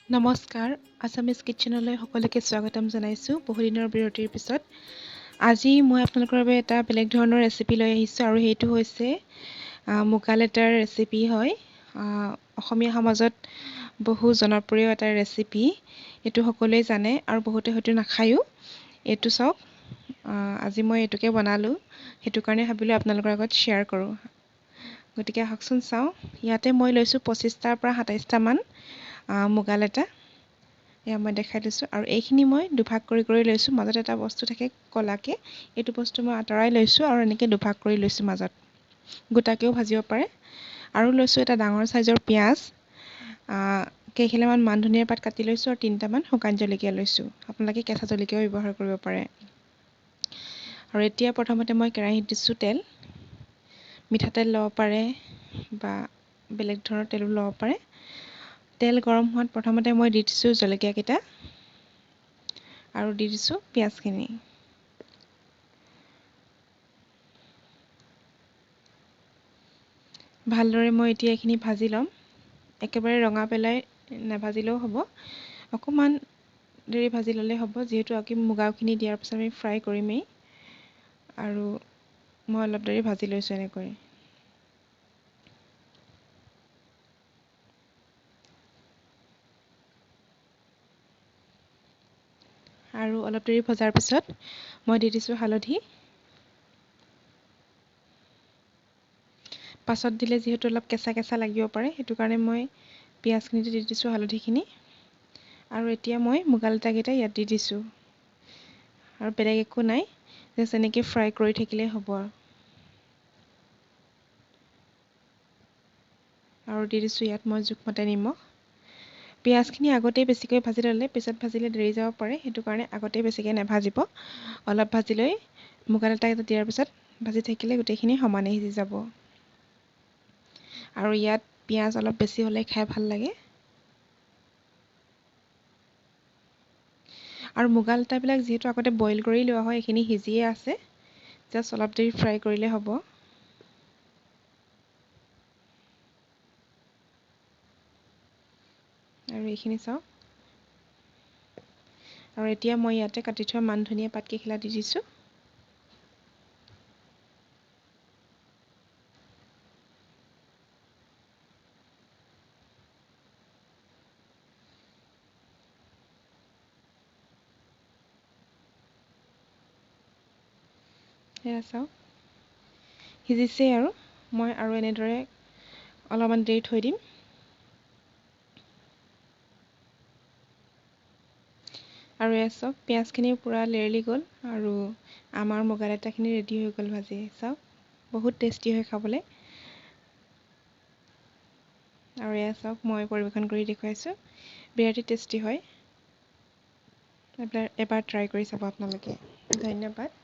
নমস্কাৰ আছামিজ কিটচেনলৈ সকলোকে স্বাগতম জনাইছোঁ বহুদিনৰ বিৰতিৰ পিছত। আজি মই আপোনালোকৰ বাবে এটা বেলেগ ধৰণৰ ৰেচিপি লৈ আহিছোঁ আৰু সেইটো হৈছে মুগা লেটাৰ ৰেচিপি হয়। অসমীয়া সমাজত বহু জনপ্ৰিয় এটা ৰেচিপি, এইটো সকলোৱে জানে আৰু বহুতে হয়তো নাখায়ো। এইটো চাওক, আজি মই এইটোকে বনালোঁ, সেইটো কাৰণে ভাবিলোঁ আপোনালোকৰ আগত শ্বেয়াৰ কৰোঁ। গতিকে আহকচোন চাওঁ। ইয়াতে মই লৈছোঁ 25টাৰ পৰা 27টামান মুগা লেটা। এয়া মই দেখাই দিছোঁ আৰু এইখিনি মই দুভাগ কৰি লৈছোঁ। মাজত এটা বস্তু থাকে ক'লাকৈ, এইটো বস্তু মই আঁতৰাই লৈছোঁ আৰু এনেকৈ দুভাগ কৰি লৈছোঁ মাজত। গোটাকৈও ভাজিব পাৰে। আৰু লৈছোঁ এটা ডাঙৰ চাইজৰ পিঁয়াজ, কেইখিলামান মান ধনিয়াৰ পাত কাটি লৈছোঁ আৰু 3টামান শুকান জলকীয়া লৈছোঁ। আপোনালোকে কেঁচা জলকীয়াও ব্যৱহাৰ কৰিব পাৰে। আৰু এতিয়া প্ৰথমতে মই কেৰাহীত দিছোঁ তেল। মিঠাতেল ল'ব পাৰে বা বেলেগ ধৰণৰ তেলো ল'ব পাৰে। তেল গৰম হোৱাত প্ৰথমতে মই দি দিছোঁ জলকীয়াকেইটা আৰু দি দিছোঁ পিঁয়াজখিনি। ভালদৰে মই এতিয়া এইখিনি ভাজি ল'ম। একেবাৰে ৰঙা পেলাই নাভাজিলেও হ'ব, অকণমান দেৰি ভাজি ল'লে হ'ব, যিহেতু মুগাখিনি দিয়াৰ পিছত আমি ফ্ৰাই কৰিমেই। আৰু মই অলপ দেৰি ভাজি লৈছোঁ এনেকৈ। আৰু অলপ দেৰি ভজাৰ পিছত মই দি দিছোঁ হালধি। পাছত দিলে যিহেতু অলপ কেঁচা কেঁচা লাগিব পাৰে, সেইটো কাৰণে মই পিঁয়াজখিনিতে দি দিছোঁ হালধিখিনি। আৰু এতিয়া মই মুগা লেটাকেইটা ইয়াত দি দিছোঁ আৰু বেলেগ একো নাই, জাষ্ট এনেকৈ ফ্ৰাই কৰি থাকিলেই হ'ব। আৰু দি দিছোঁ ইয়াত মই জোখমতে নিমখ। পিঁয়াজখিনি আগতেই বেছিকৈ ভাজি ল'লে পিছত ভাজিলে দেৰি যাব পাৰে, সেইটো কাৰণে আগতেই বেছিকৈ নাভাজিব। অলপ ভাজি লৈ মুগা লেটাকেইটা দিয়াৰ পিছত ভাজি থাকিলে গোটেইখিনি সমানে সিজি যাব। আৰু ইয়াত পিঁয়াজ অলপ বেছি হ'লে খাই ভাল লাগে। আৰু মুগা লেটাবিলাক যিহেতু আগতে বইল কৰি লোৱা হয়, এইখিনি সিজিয়ে আছে, জাষ্ট অলপ দেৰি ফ্ৰাই কৰিলে হ'ব। আৰু এইখিনি চাওক। আৰু এতিয়া মই ইয়াতে কাটি থোৱা মান ধনিয়া পাত কেইখিলা দি দিছোঁ। সেয়া চাওক, সিজিছেই আৰু মই আৰু এনেদৰে অলপমান দেৰি থৈ দিম। আৰু এয়া চাওক, পিঁয়াজখিনি পূৰা লেৰেলি গ'ল আৰু আমাৰ মুগা লেটাখিনি ৰেডি হৈ গ'ল ভাজি। চাওক, বহুত টেষ্টি হয় খাবলৈ। আৰু এয়া চাওক, মই পৰিৱেশন কৰি দেখুৱাইছোঁ, বিৰাটেই টেষ্টি হয়। এবাৰ ট্ৰাই কৰি চাব আপোনালোকে। ধন্যবাদ।